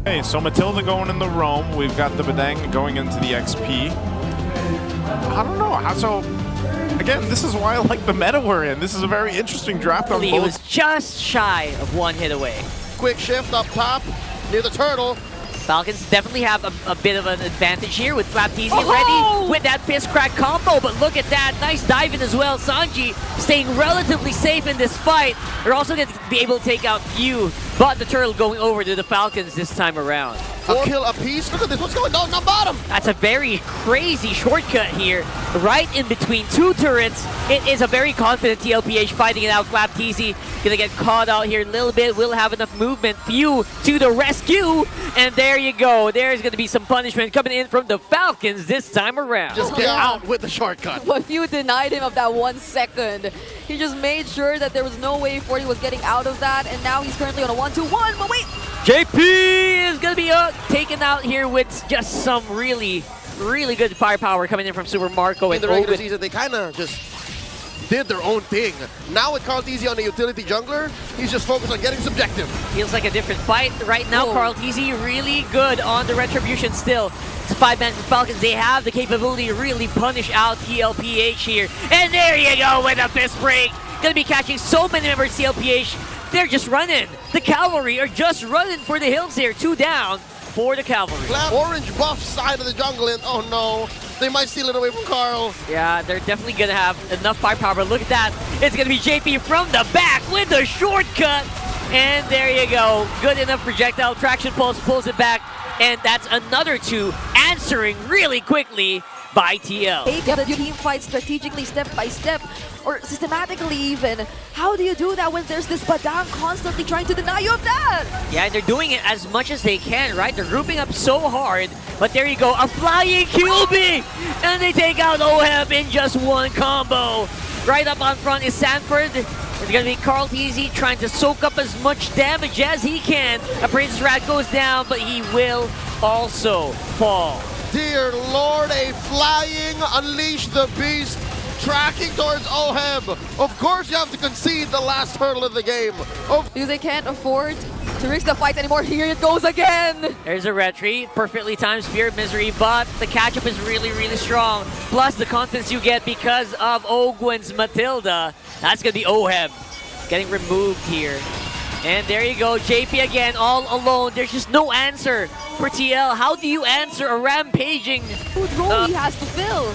Okay, so Matilda going in the roam. We've got the Bedang going into the XP. I don't know. So, again, this is why I like the meta we're in. This is a very interesting draft on both. He was just shy of one hit away. Quick shift up top near the turtle. Falcons definitely have a bit of an advantage here with Flapteasy ready with that fist crack combo, but look at that, nice dive in as well. Sanji staying relatively safe in this fight. They're also going to be able to take out Few, but the turtle going over to the Falcons this time around. A kill apiece. Look at this. What's going on bottom? That's a very crazy shortcut here, right in between two turrets. It is a very confident TLPH fighting it out. Flapteasy gonna get caught out here a little bit. Will have enough movement. Few to the rescue, and there you go. There's gonna be some punishment coming in from the Falcons this time around. Just get out with the shortcut. But Few denied him of that 1 second. He just made sure that there was no way Forty was getting out of that, and now he's currently on a 1-2-1. But wait! JP is gonna be taken out here with just some really good firepower coming in from Super Marco. In the regular season, they kind of just did their own thing. Now with Carlteasy on the utility jungler, he's just focused on getting subjective. Feels like a different fight right now. Carlteasy really good on the retribution still. It's 5-man for Falcons. They have the capability to really punish out TLPH here. And there you go with a fist break. Gonna be catching so many members of TLPH. They're just running. The cavalry are just running for the hills here. 2 down for the cavalry. Orange buff side of the jungle, and oh no, they might steal it away from Carl. Yeah, they're definitely gonna have enough firepower, but look at that. It's gonna be JP from the back with the shortcut. And there you go. Good enough projectile traction pulse, pulls it back. And that's another 2 answering really quickly by TL. Hey, the team fight strategically, step by step, or systematically even. How do you do that when there's this Badang constantly trying to deny you of that? Yeah, and they're doing it as much as they can, right? They're grouping up so hard, but there you go, a flying QB! And they take out OHEB in just 1 combo. Right up on front is Sanford. It's gonna be Carlteasy trying to soak up as much damage as he can. A Prince Rat goes down, but he will also fall. Dear Lord, a flying Unleash the Beast tracking towards OHEB. Of course you have to concede the last hurdle of the game. Because they can't afford to risk the fight anymore. Here it goes again. There's a retreat, perfectly timed Spear of Misery, but the catch-up is really strong. Plus the confidence you get because of Ogwen's Matilda. That's gonna be OHEB getting removed here. And there you go, JP again, all alone. There's just no answer for TL. How do you answer a rampaging role he has to fill?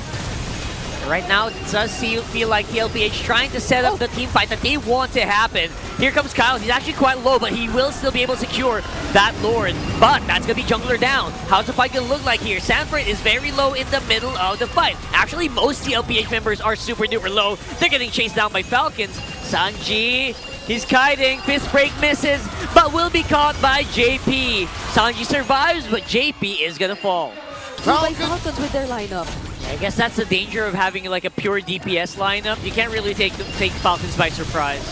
Right now, it does feel like TLPH trying to set up the team fight that they want to happen. Here comes Kyle. He's actually quite low, but he will still be able to secure that Lord. But that's going to be jungler down. How's the fight going to look like here? Sanford is very low in the middle of the fight. Actually, most TLPH members are super duper low. They're getting chased down by Falcons. Sanji, he's kiting. Fist break misses, but will be caught by JP. Sanji survives, but JP is going to fall. Falcons with their lineup. I guess that's the danger of having like a pure DPS lineup. You can't really take Falcons by surprise.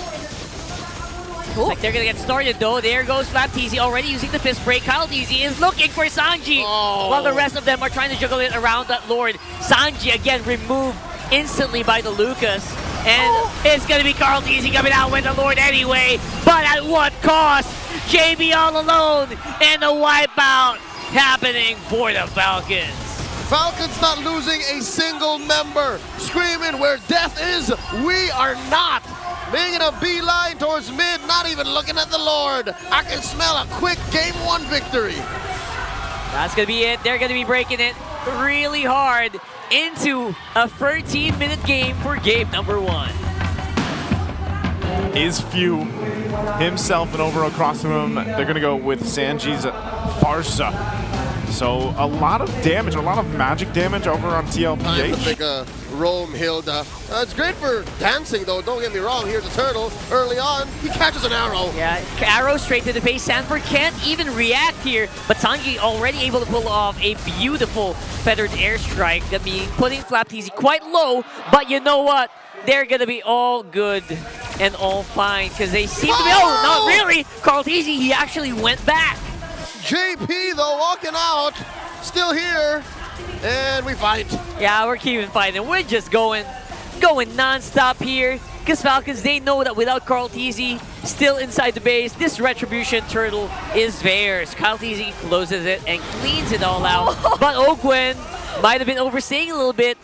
Looks like they're gonna get started though. There goes Flapteasy already using the fist break. Carlteasy is looking for Sanji while the rest of them are trying to juggle it around that Lord. Sanji again removed instantly by the Lucas. And it's gonna be Carlteasy coming out with the Lord anyway. But at what cost? JB all alone and the wipeout happening for the Falcons. Falcons not losing a single member. Screaming where death is, we are not. Making a beeline towards mid, not even looking at the Lord. I can smell a quick game 1 victory. That's gonna be it. They're gonna be breaking it really hard into a 13-minute game for game number 1. Is Few himself and over across from him. They're gonna go with Sanji's Farsa. So a lot of damage, a lot of magic damage over on TLPH. Time to pick a roam Hilda. It's great for dancing though, don't get me wrong. Here's a turtle early on. He catches an arrow. Yeah, arrow straight to the face. Sanford can't even react here, but Sanji already able to pull off a beautiful feathered airstrike. That means putting Flapteasy quite low, but you know what? They're gonna be all good and all fine because they seem to be, not really. Carlteasy, he actually went back. JP though walking out, still here, and we fight. Yeah, we're keeping fighting. We're just going non-stop here. Because Falcons, they know that without Carl Teasy still inside the base, this Retribution Turtle is theirs. Carl Teasy closes it and cleans it all out. But Ogwen might have been overstaying a little bit.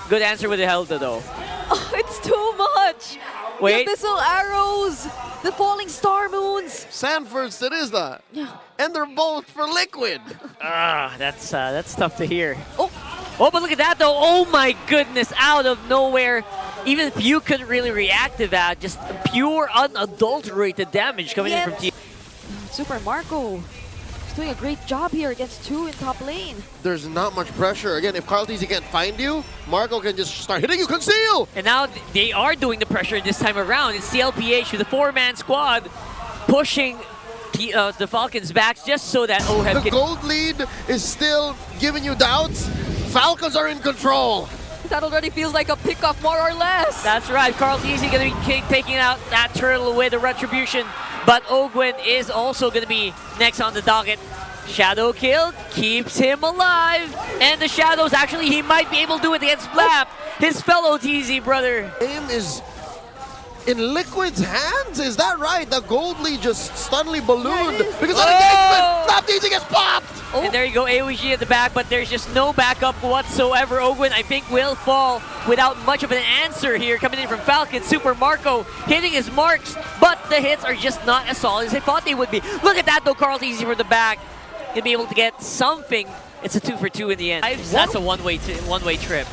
Good answer with the Helda, though. Oh, it's too much. Wait. The missile arrows, the falling star moons. Sanford's it is that. And they're both for Liquid. That's tough to hear. Oh, But look at that, though. Oh, my goodness. Out of nowhere. Even if you couldn't really react to that, just pure unadulterated damage coming in from Team. Super Marco is doing a great job here against 2 in top lane. There's not much pressure. Again, if Carl Teasy can't find you, Marco can just start hitting you. Conceal! And now they are doing the pressure this time around. It's TLPH with a 4-man squad pushing the Falcons back just so that OHEB The can... gold lead is still giving you doubts. Falcons are in control. That already feels like a pickoff, more or less. That's right. Carl Teasy going to be taking out that turtle with a Retribution. But Ogwen is also going to be next on the docket. Shadow kill keeps him alive. And the Shadows, actually, he might be able to do it against Flap, his fellow TZ brother. Game is in Liquid's hands? Is that right? The gold lead just suddenly ballooned because of engagement. Flap Teasy gets popped. And there you go, AOG at the back, but there's just no backup whatsoever. Ogwen, I think, will fall without much of an answer here coming in from Falcon. Super Marco hitting his marks, but the hits are just not as solid as they thought they would be. Look at that, though, Carl Teasy from the back. Gonna be able to get something. It's a 2 for 2 in the end. That's a one-way trip.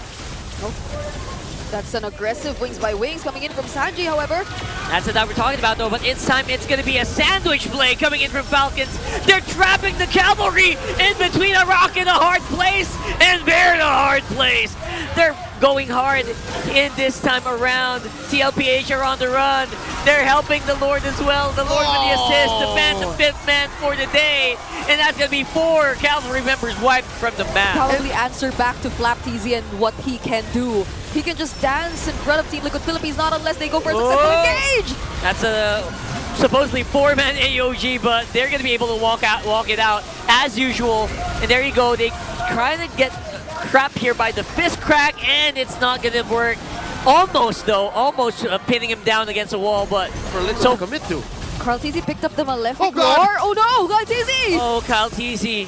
That's an aggressive wings by wings coming in from Sanji, however. That's what we're talking about, though, but this time it's going to be a sandwich play coming in from Falcons. They're trapping the cavalry in between a rock and a hard place, and they're in a hard place. They're going hard in this time around. TLPH are on the run. They're helping the Lord as well. The Lord with the assist, the man, the 5th man for the day. And that's going to be 4 cavalry members wiped from the map. Probably answer back to Flap TZ and what he can do. He can just dance in front of Team Liquid Philippines, not unless they go for a successful engage. That's a supposedly 4-man AOG, but they're going to be able to walk it out as usual. And there you go. They try to get trapped here by the fist crack, and it's not going to work. Almost, though. Almost pinning him down against the wall, but For Liquid so to commit to. Carl TZ picked up the Malefic Oh, God. Roar. Oh no, Carl TZ! Oh, Kyle TZ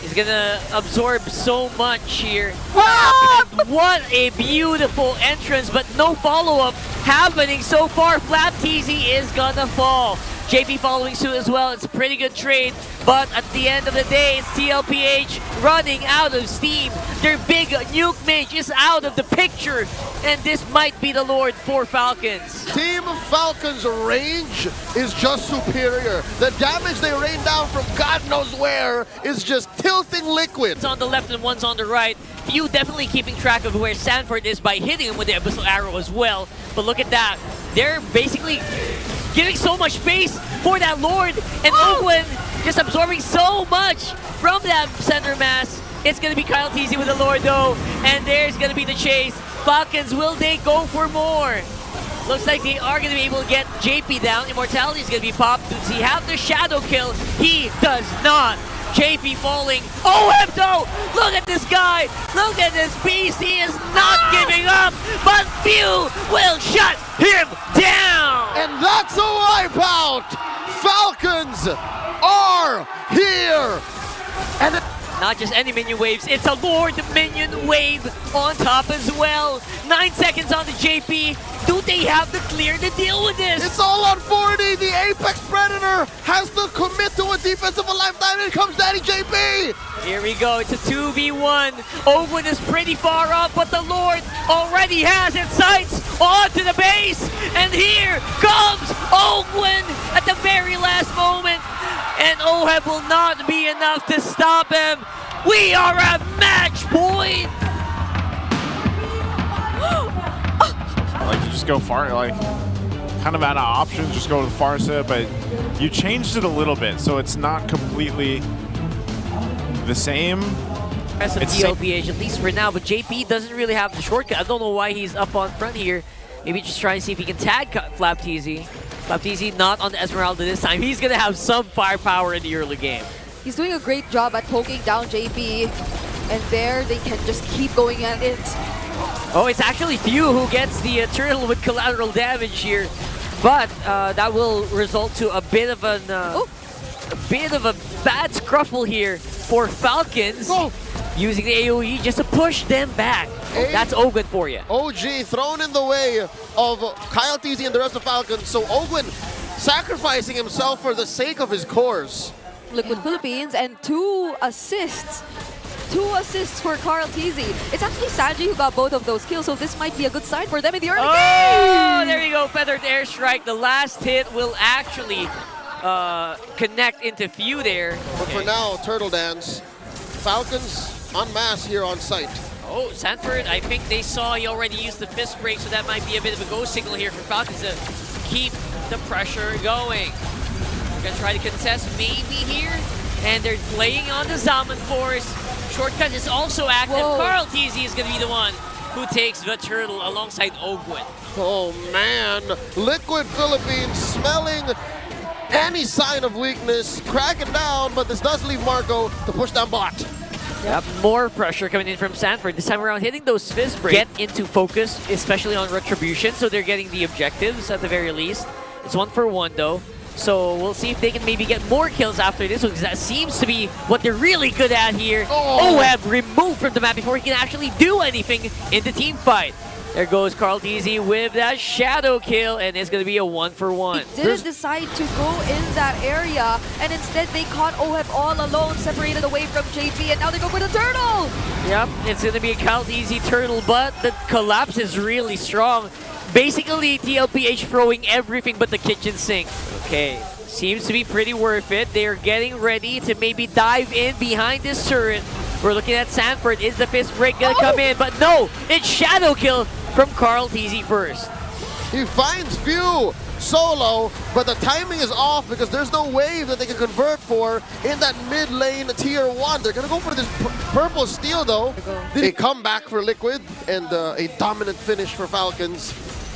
is going to absorb so much here. And what a beautiful entrance, but no follow-up happening so far. Flap TZ is going to fall. JP following suit as well. It's a pretty good trade, but at the end of the day, it's TLPH running out of steam. Their big nuke mage is out of the picture, and this might be the Lord for Falcons. Team Falcons' range is just superior. The damage they rain down from God knows where is just tilting Liquid. One's on the left and one's on the right. You definitely keeping track of where Sanford is by hitting him with the Abyssal Arrow as well. But look at that. They're basically giving so much space for that Lord, and Ogwen just absorbing so much from that center mass. It's going to be Kyle TZ with the Lord, though, and there's going to be the chase. Falcons, will they go for more? Looks like they are going to be able to get JP down. Immortality is going to be popped. Does he have the shadow kill? He does not. JP falling. Oh, though! Look at this guy! Look at this beast! He is not giving up, but few will shut him down! And that's a wipeout! Falcons are here! And Not just any minion waves, it's a Lord minion wave on top as well. 9 seconds on the JP. Do they have the clear to deal with this? it's all on 40. The Apex Predator has to commit to a defensive lifetime. Here comes Daddy JP. Here we go, it's a 2v1. Ogwen is pretty far up, but the Lord already has its sights onto the base. And here comes Ogwen at the very last moment. And OHEB will not be enough to stop him. We are at match point. Like, you just go far, like, kind of out of options, just go to the far side, but you changed it a little bit, so it's not completely the same. Rest of It's TLPH, at least for now, but JP doesn't really have the shortcut. I don't know why he's up on front here. Maybe just try and see if he can tag Flap TZ. Flap TZ not on the Esmeralda this time. He's going to have some firepower in the early game. He's doing a great job at poking down JP. And there, they can just keep going at it. Oh, it's actually Few who gets the turtle with collateral damage here, but that will result to a bit of a bad scruffle here for Falcons. Using the AoE just to push them back. That's Ogwen for you. OG thrown in the way of Kyle TZ and the rest of Falcons. So Ogwen sacrificing himself for the sake of his cores. Liquid Philippines and 2 assists. 2 assists for Carl TZ. It's actually Sanji who got both of those kills, so this might be a good sign for them in the early game. Oh, there you go. Feathered airstrike. The last hit will actually connect into Few there. But for now, Turtle Dance. Falcons en masse here on site. Oh, Sanford, I think they saw he already used the fist break, so that might be a bit of a go signal here for Falcons to keep the pressure going. They're going to try to contest maybe here, and they're playing on the Zaman Force. Shortcut is also active. Whoa. Carl TZ is going to be the one who takes the turtle alongside Ogwen. Oh man, Liquid Philippines smelling any sign of weakness, cracking down, but this does leave Marco to push down bot. Yep, more pressure coming in from Sanford. This time around, hitting those fist breaks. Get into focus, especially on Retribution, so they're getting the objectives at the very least. It's 1 for 1 though, so we'll see if they can maybe get more kills after this one, because that seems to be what they're really good at here. OHEB removed from the map before he can actually do anything in the team fight. There goes Carl TZ with that shadow kill, and it's going to be a 1 for 1. They didn't decide to go in that area, and instead they caught OHEB all alone, separated away from JP, and now they go for the turtle! Yep, it's going to be a Carl TZ turtle, but the collapse is really strong. Basically, TLPH throwing everything but the kitchen sink. Okay, seems to be pretty worth it. They're getting ready to maybe dive in behind this turret. We're looking at Sanford. Is the fist break going to come in? But no, it's shadow kill from Carl TZ first. He finds Few solo, but the timing is off because there's no wave that they can convert for in that mid lane tier 1. They're going to go for this purple steal though. A comeback for Liquid and a dominant finish for Falcons.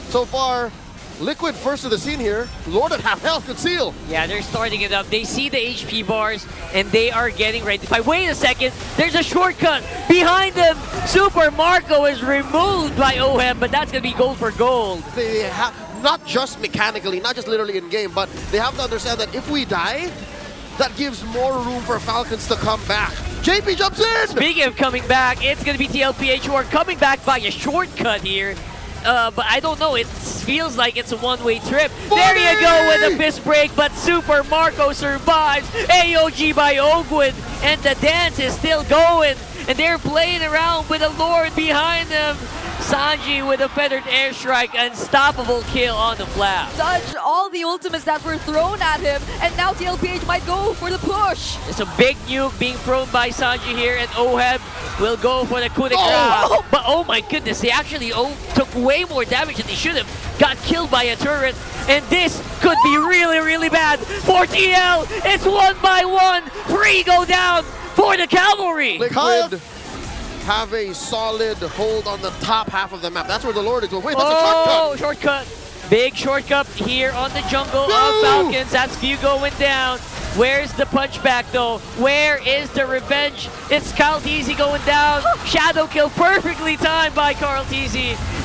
So far, Liquid first to the scene here. Lord at half health conceal. Yeah, they're starting it up. They see the HP bars and they are getting ready to fight. Wait a second, there's a shortcut behind them. Super Marco is removed by OHEB, but that's going to be gold for gold. They have, not just mechanically, not just literally in game, but they have to understand that if we die, that gives more room for Falcons to come back. JP jumps in! Speaking of coming back, it's going to be TLPH who are coming back by a shortcut here. But I don't know, it feels like it's a one-way trip. 40! There you go with a fist break, but Super Marco survives. AOG by Ogwen, and the dance is still going. And they're playing around with a Lord behind them. Sanji with a feathered airstrike, unstoppable kill on the flap. Dodged all the ultimates that were thrown at him, and now TLPH might go for the push. It's a big nuke being thrown by Sanji here, and OHEB will go for the coup de grace. Oh! But oh my goodness, they actually took way more damage than they should have. Got killed by a turret, and this could be really, really bad for TL. It's 1 by 1. 3 go down for the cavalry. Liquid have a solid hold on the top half of the map. That's where the Lord is. Wait, that's Oh, a shortcut. shortcut. Big shortcut here on the jungle of Falcons. That's Few going down. Where's the punchback though? Where is the revenge? It's Carl TZ going down. Shadow kill perfectly timed by Carl TZ.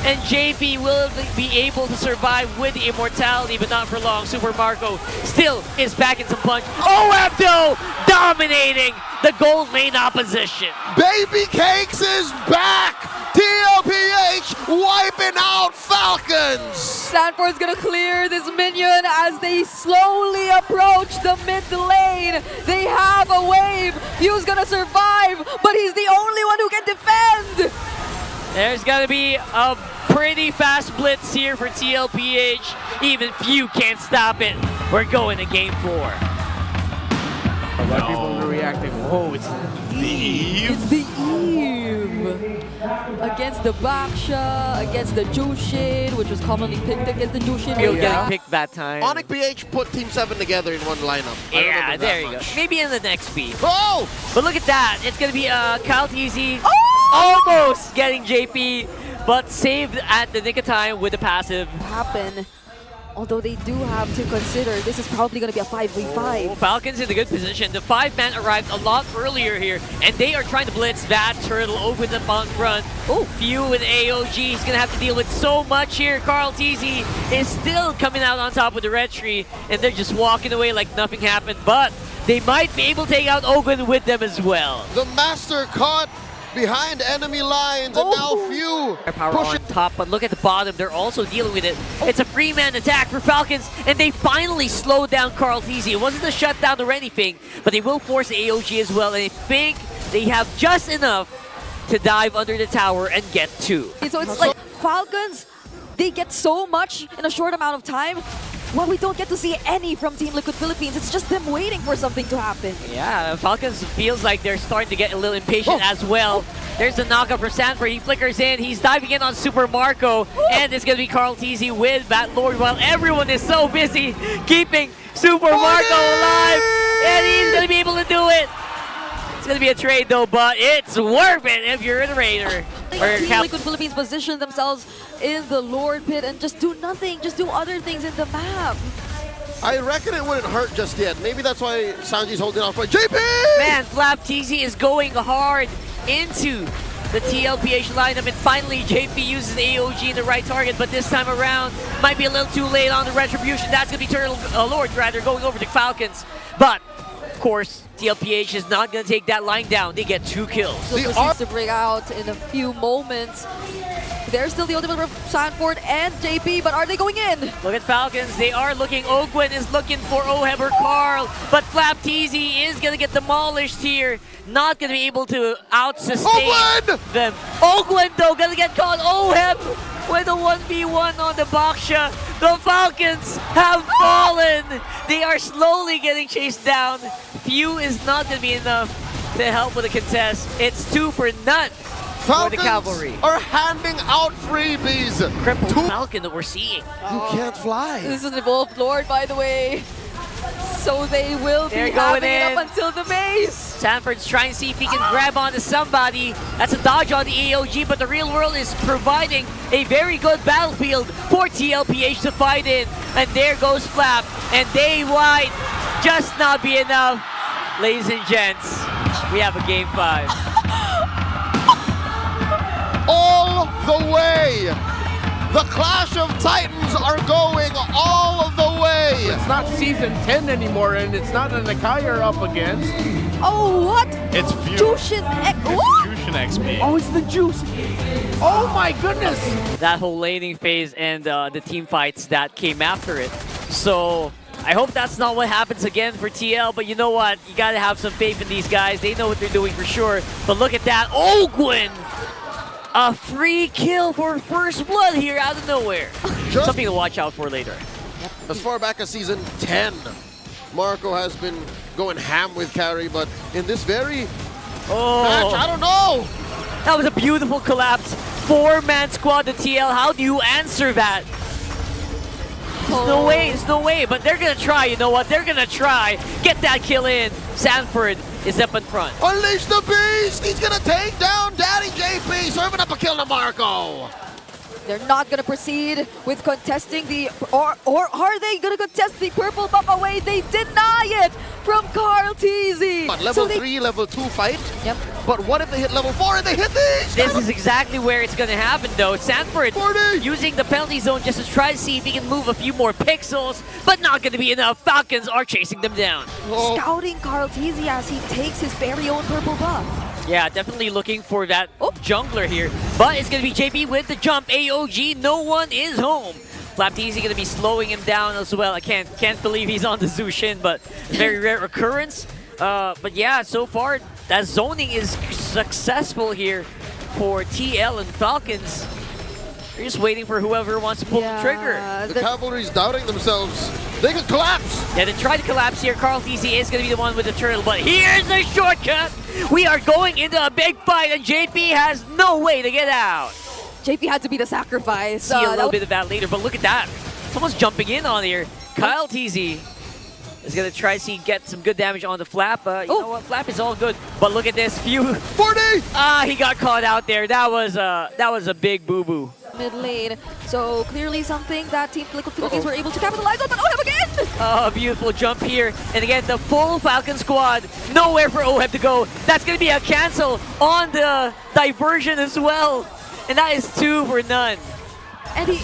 And JP will be able to survive with the immortality, but not for long. Super Marco still is back in some punch. OHEB though, dominating the gold lane opposition. Baby Cakes is back! TLPH wiping out Falcons! Sanford's gonna clear this minion as they slowly approach the mid lane. They have a wave. Few's gonna survive, but he's the only one who can defend. There's gonna be a pretty fast blitz here for TLPH. Even Few can't stop it. We're going to game 4. A lot of people are reacting. Whoa, it's It's the Eve against the Baksha, against the Jushin, which was commonly picked against the Jushin. Few getting picked that time. Onyx PH put Team 7 together in one lineup. I Yeah, remember there that you go. much. Maybe in the next beat. Oh! But look at that. It's going to be Kyle TZ Oh! almost getting JP, but saved at the nick of time with the passive. Happen. Although they do have to consider this is probably going to be a 5v5. Oh, Falcons in a good position. The 5-man arrived a lot earlier here, and they are trying to blitz that turtle over the front front. Oh, Few with AOG. He's going to have to deal with so much here. Carl TZ is still coming out on top with the red tree, and they're just walking away like nothing happened. But they might be able to take out Ogun with them as well. The Master caught behind enemy lines, and now Few Power pushing. on top, but look at the bottom. They're also dealing with it. It's a free-man attack for Falcons, and they finally slowed down Carl TZ. It wasn't a shutdown or anything, but they will force AOG as well, and I think they have just enough to dive under the tower and get 2. So it's like Falcons, they get so much in a short amount of time. Well, we don't get to see any from Team Liquid Philippines. It's just them waiting for something to happen. Yeah, Falcons feels like they're starting to get a little impatient as well. There's the knockup for Sanford. He flickers in. He's diving in on Super Marco. And it's going to be Carl TZ with Bat Lord while everyone is so busy keeping Super Marco alive. And he's going to be able to do it. It's going to be a trade though, but it's worth it if you're a Raider. Team Liquid Philippines position themselves in the Lord Pit and just do nothing, just do other things in the map. I reckon it wouldn't hurt just yet. Maybe that's why Sanji's holding off. But JP! Man, Flap TZ is going hard into the TLPH lineup, and finally JP uses AOG in the right target, but this time around might be a little too late on the retribution. That's going to be Turtle Lord rather going over to Falcons. But, of course, TLPH is not going to take that line down. They get 2 kills. Still proceeds to break out in a few moments. There's still the ultimate of Sanford and JP, but are they going in? Look at Falcons. They are looking. Ogwin is looking for Oheb or Carl, but Flap TZ is going to get demolished here. Not going to be able to out-sustain them. Ogwin, though, going to get caught. Oheb with a 1v1 on the Baksha. The Falcons have fallen. They are slowly getting chased down. Few is not going to be enough to help with the contest. It's 2 for none. For the cavalry. Are handing out freebies. Crippled Falcon that we're seeing. You can't fly. This is an evolved Lord, by the way. So they will be They're having going it in. up until the base. Sanford's trying to see if he can grab onto somebody. That's a dodge on the AOG, but the real world is providing a very good battlefield for TLPH to fight in. And there goes Flap, and they might just not be enough. Ladies and gents, we have a game 5. All the way. The Clash of Titans are going all of the way. It's not season 10 anymore, and it's not an Akai you're up against. Oh, what? It's Few. Jushin what? Jushin XP. Oh, it's the juice. Oh my goodness. That whole laning phase and the team fights that came after it. So I hope that's not what happens again for TL, but you know what? You gotta have some faith in these guys. They know what they're doing for sure. But look at that. Ogwin! A free kill for first blood here out of nowhere. Something to watch out for later. As far back as season 10, Marco has been going ham with carry, but in this very match, I don't know. That was a beautiful collapse. 4-man squad to TL. How do you answer that? There's no way, but they're gonna try, you know what? They're gonna try. Get that kill in. Sanford is up in front. Unleash the beast! He's gonna take down Daddy JP, serving up a kill to Marco. They're not going to proceed with contesting the... Or are they going to contest the purple buff away? They deny it from Carl TZ. But level 3, level 2 fight? Yep. But what if they hit level 4 and they hit these? This is exactly where it's going to happen, though. Sanford 40. using the penalty zone just to try to see if he can move a few more pixels, but not going to be enough. Falcons are chasing them down. Oh. Scouting Carl TZ as he takes his very own purple buff. Yeah, definitely looking for that jungler here. But it's going to be JP with the jump. AOG, no one is home. Flapteezy going to be slowing him down as well. I can't believe he's on the Zushin, but very rare occurrence. But yeah, so far, that zoning is successful here for TL and Falcons. They're just waiting for whoever wants to pull the trigger. The cavalry's doubting themselves. They could collapse. Yeah, they try to collapse here. Carl TZ is going to be the one with the turtle, but here's the shortcut. We are going into a big fight, and JP has no way to get out. JP had to be the sacrifice. See a little bit of that later, but look at that. Someone's jumping in on here. Kyle TZ is going to try to get some good damage on the Flap. You know what? Flap is all good, but look at this. Few. 40! He got caught out there. That was a big boo-boo. mid lane. So clearly something that Team Liquid Philippines were able to capitalize on, but OHEB again! Oh, beautiful jump here. And again, the full Falcon squad. Nowhere for OHEB to go. That's going to be a cancel on the diversion as well. And that is 2 for none. And he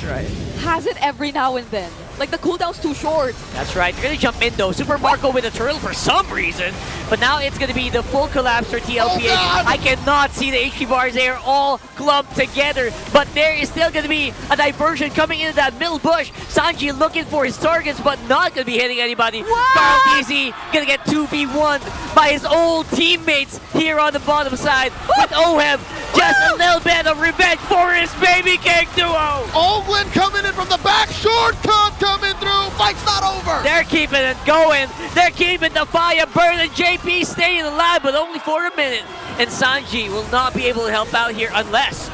has it every now and then. Like, the cooldown's too short. That's right. They're going to jump in, though. Super Marco with a turtle for some reason. But now it's going to be the full collapse for TLPH. I cannot see the HP bars. They are all clumped together. But there is still going to be a diversion coming into that middle bush. Sanji looking for his targets, but not going to be hitting anybody. Carl going to get 2v1 by his old teammates here on the bottom side. With OHEB, just a little bit of revenge for his baby cake duo. Ogwin coming in from the back. Shortcut coming through. Fight's not over. They're keeping it going. They're keeping the fire burning. JP staying alive, but only for a minute. And Sanji will not be able to help out here unless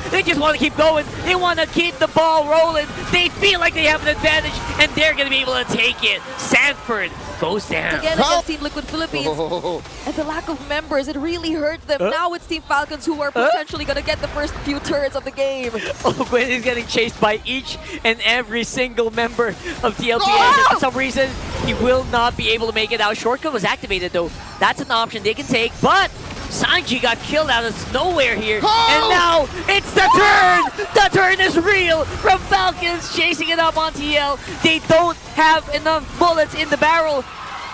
they just want to keep going. They want to keep the ball rolling. They feel like they have an advantage, and they're going to be able to take it. Sanford goes down. Again against Team Liquid Philippines. And the lack of members, it really hurt them. Now it's Team Falcons who are potentially going to get the first few turrets of the game. Ogwin is getting chased by each and every single member of TLPH. And for some reason, he will not be able to make it out. Shortcut was activated, though. That's an option they can take, but Sanji got killed out of nowhere here. And now it's the turn! The turn is real from Falcons chasing it up on TL. They don't have enough bullets in the barrel.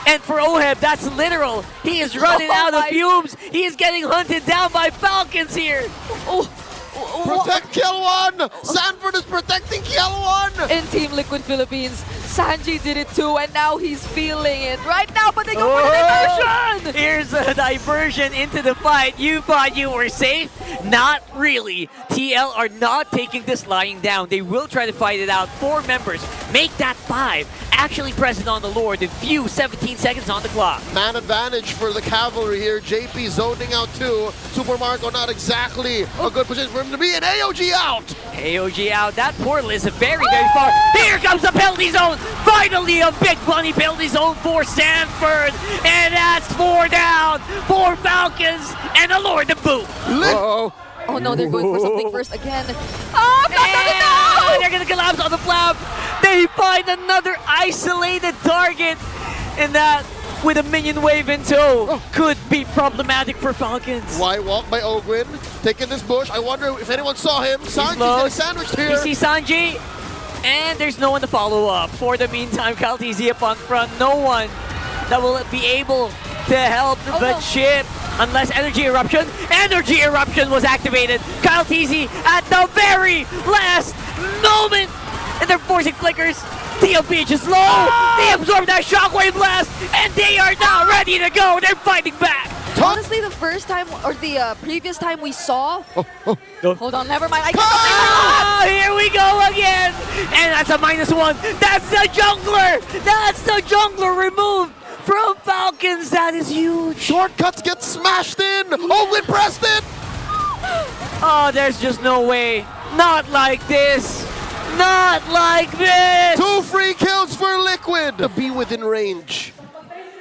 And for OHEB, that's literal. He is running out of fumes. He is getting hunted down by Falcons here. Protect kill one! Sanford is protecting kill one! In Team Liquid Philippines, Sanji did it too, and now he's feeling it right now, but they go for the diversion! Here's a diversion into the fight. You thought you were safe? Not really. TL are not taking this lying down. They will try to fight it out. 4 members. Make that 5. Actually present on the Lord. The few 17 seconds on the clock. Man advantage for the cavalry here. JP zoning out too. Super Marco not exactly a good position for him to be, and AOG out! AOG out. That portal is very, very far. Here comes the penalty zone. Finally a big bunny penalty zone for Sanford. And that's 4 down for Falcons and the Lord to boot. Oh no, they're going for something first again. Oh, no! They're going to collapse on the flap. They find another isolated target. And that, with a minion wave in tow, could be problematic for Falcons. Why walk by Ogwin? Taking this bush. I wonder if anyone saw him. Sanji's getting sandwiched here. You see Sanji? And there's no one to follow up. For the meantime, KalTZ up on front. No one that will be able to help the chip. Unless Energy Eruption. Energy Eruption was activated. KalTZ at the very last moment. And they're forcing flickers. TLPH is low. They absorb that shockwave blast. And they are now ready to go. They're fighting back. Honestly, the first time, or the previous time we saw... Hold on, never mind. I can't here we go again. And that's a -1. That's the jungler. That's the jungler removed from Falcons. That is huge. Shortcuts get smashed in. Ogwin pressed it. Oh, there's just no way. Not like this. Not like this. 2 free kills for Liquid to be within range.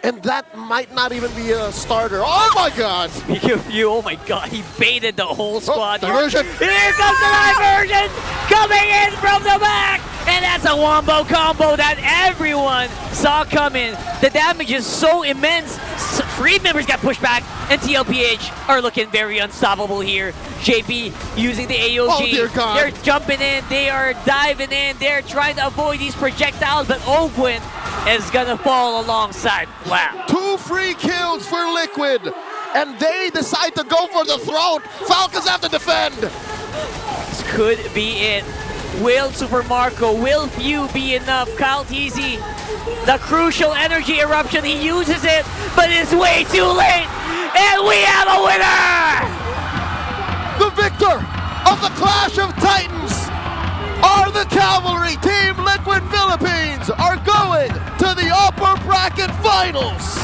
And that might not even be a starter. Oh my god! Speaking of you, oh my god, he baited the whole squad. Diversion. Here comes the diversion! Coming in from the back! And that's a wombo combo that everyone saw coming. The damage is so immense. 3 members got pushed back, and TLPH are looking very unstoppable here. JP using the AOG. Oh dear god. They're jumping in, they are diving in, they're trying to avoid these projectiles, but Ogwin is gonna fall alongside. Wow. 2 free kills for Liquid, and they decide to go for the throat. Falcons have to defend. This could be it. Will Super Marco, will few be enough? KalTZ, the crucial energy eruption, he uses it, but it's way too late, and we have a winner! The victor of the Clash of Titans are the Cavalry. Team Liquid Philippines are going to the upper bracket finals.